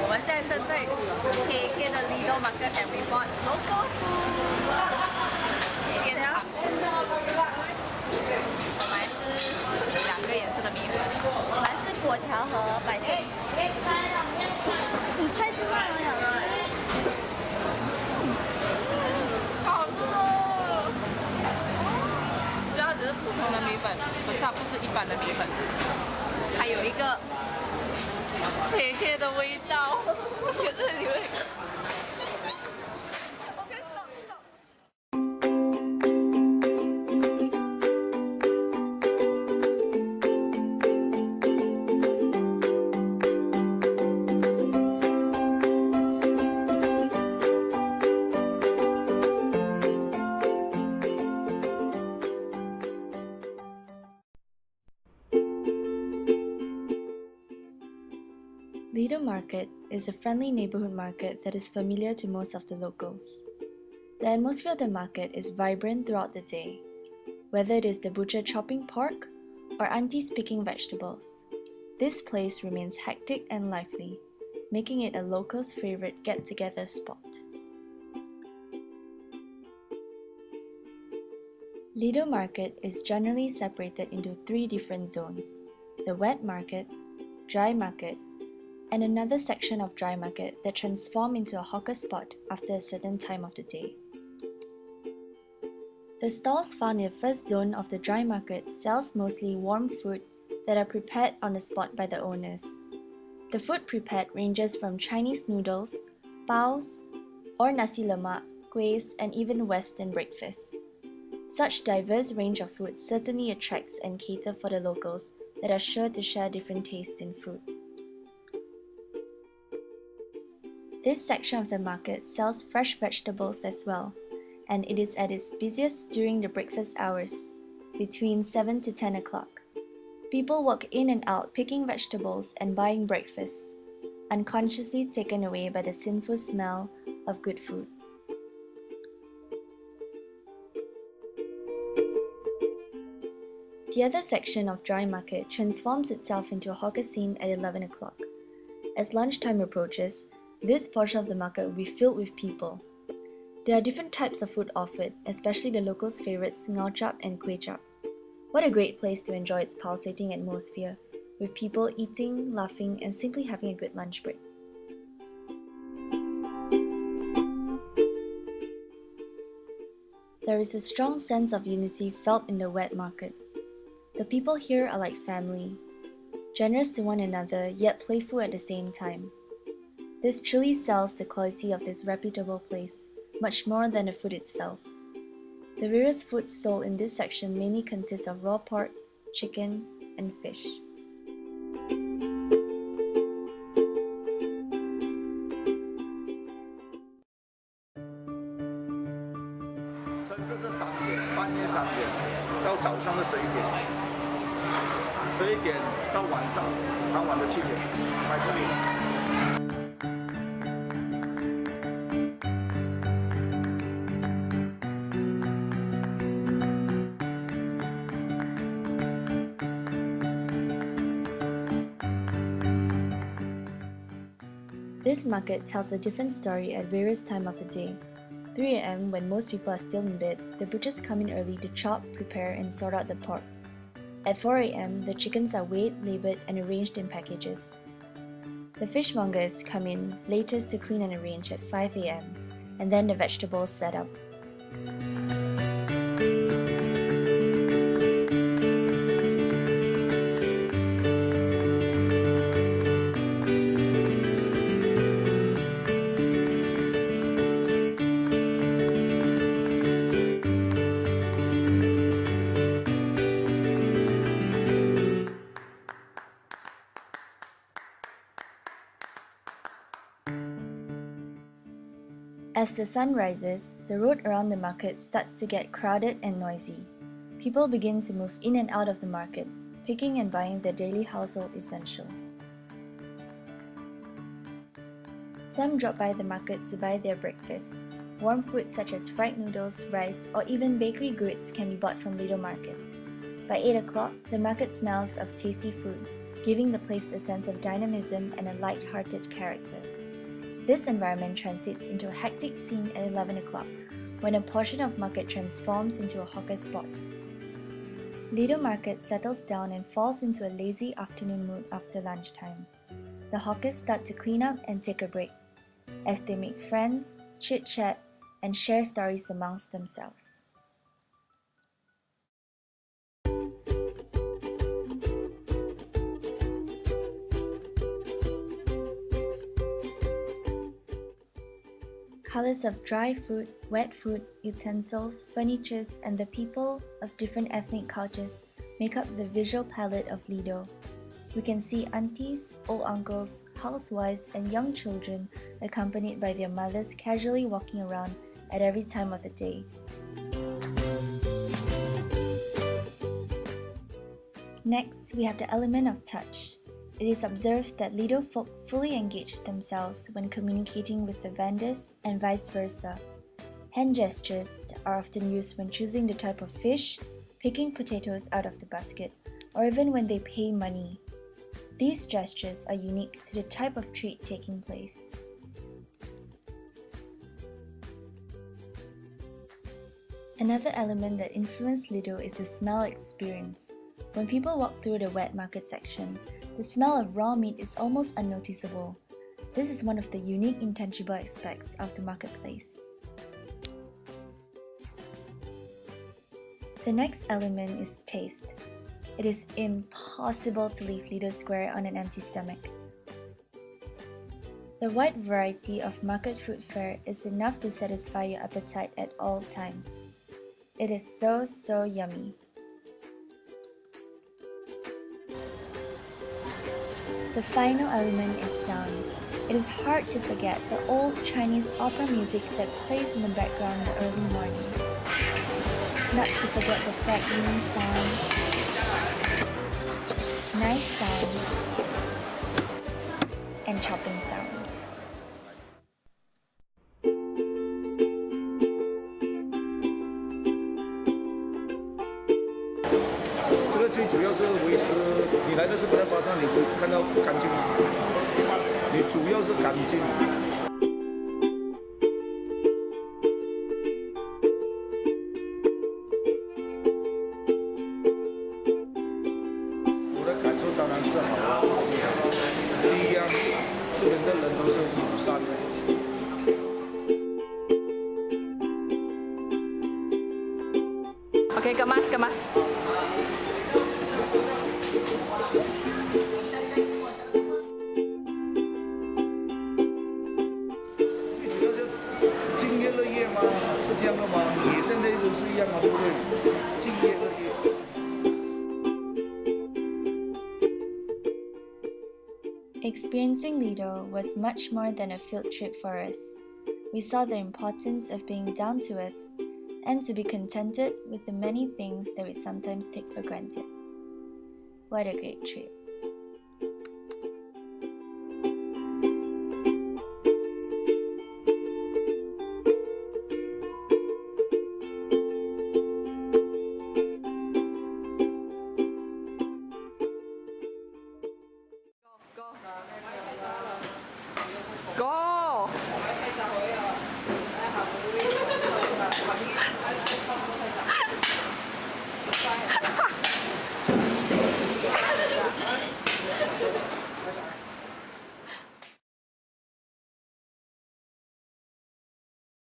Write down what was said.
们现在是在 KK 的 Lido Market and we bought local food. 鲜肠我们还是2个颜色的米粉，我们是果条和白色米粉。很快就卖完了。好吃哦！虽然只是普通的米粉，可是它不是一般的米粉，它有一个 KK 的味道，可是你会。Lido Market is a friendly neighborhood market that is familiar to most of the locals. The atmosphere of the market is vibrant throughout the day, whether it is the butcher chopping pork or aunties picking vegetables. This place remains hectic and lively, making it a local's favorite get-together spot. Lido Market is generally separated into 3 different zones: the wet market, dry market, and another section of dry market that transform into a hawker spot after a certain time of the day. The stalls found in the first zone of the dry market sells mostly warm food that are prepared on the spot by the owners. The food prepared ranges from Chinese noodles, baos, or nasi lemak, kuehs, and even Western breakfasts. Such diverse range of food certainly attracts and cater for the locals that are sure to share different tastes in food. This section of the market sells fresh vegetables as well, and it is at its busiest during the breakfast hours, between 7 to 10 o'clock. People walk in and out picking vegetables and buying breakfast, unconsciously taken away by the sinful smell of good food. The other section of dry market transforms itself into a hawker scene at 11 o'clock. As lunchtime approaches, this portion of the market will be filled with people. There are different types of food offered, especially the locals' favorites ngao chap and kueh chap. What a great place to enjoy its pulsating atmosphere, with people eating, laughing, and simply having a good lunch break. There is a strong sense of unity felt in the wet market. The people here are like family, generous to one another yet playful at the same time. This truly sells the quality of this reputable place, much more than the food itself. The various foods sold in this section mainly consist of raw pork, chicken, and fish. This market tells a different story at various times of the day. 3 a.m. when most people are still in bed, the butchers come in early to chop, prepare, and sort out the pork. At 4 a.m., the chickens are weighed, labeled, and arranged in packages. The fishmongers come in latest to clean and arrange at 5 a.m., and then the vegetables set up. As the sun rises, the road around the market starts to get crowded and noisy. People begin to move in and out of the market, picking and buying their daily household essential. Some drop by the market to buy their breakfast. Warm food such as fried noodles, rice, or even bakery goods can be bought from Lido Market. By 8 o'clock, the market smells of tasty food, giving the place a sense of dynamism and a light-hearted character. This environment translates into a hectic scene at 11 o'clock, when a portion of market transforms into a hawker spot. Lido Market settles down and falls into a lazy afternoon mood after lunchtime. The hawkers start to clean up and take a break, as they make friends, chit-chat, and share stories amongst themselves. Colors of dry food, wet food, utensils, furnitures, and the people of different ethnic cultures make up the visual palette of Lido. We can see aunties, old uncles, housewives, and young children accompanied by their mothers casually walking around at every time of the day. Next, we have the element of touch. It is observed that Lido folk fully engage themselves when communicating with the vendors and vice versa. Hand gestures are often used when choosing the type of fish, picking potatoes out of the basket, or even when they pay money. These gestures are unique to the type of treat taking place. Another element that influenced Lido is the smell experience. When people walk through the wet market section, the smell of raw meat is almost unnoticeable. This is one of the unique intangible aspects of the marketplace. The next element is taste. It is impossible to leave Lido Square on an empty stomach. The wide variety of market food fare is enough to satisfy your appetite at all times. It is so yummy. The final element is sound. It is hard to forget the old Chinese opera music that plays in the background in the early mornings. Not to forget the crackling sound, nice sound, and chopping sound. 这个最主要是维持你来到这个巴上，你会看到干净吗？你主要是干净。我的感受当然是好啊。第一样，这边的人都是友善的。 Oke, kemas. Experiencing Lido was much more than a field trip for us. We saw the importance of being down to earth and to be contented with the many things that we sometimes take for granted. What a great trip.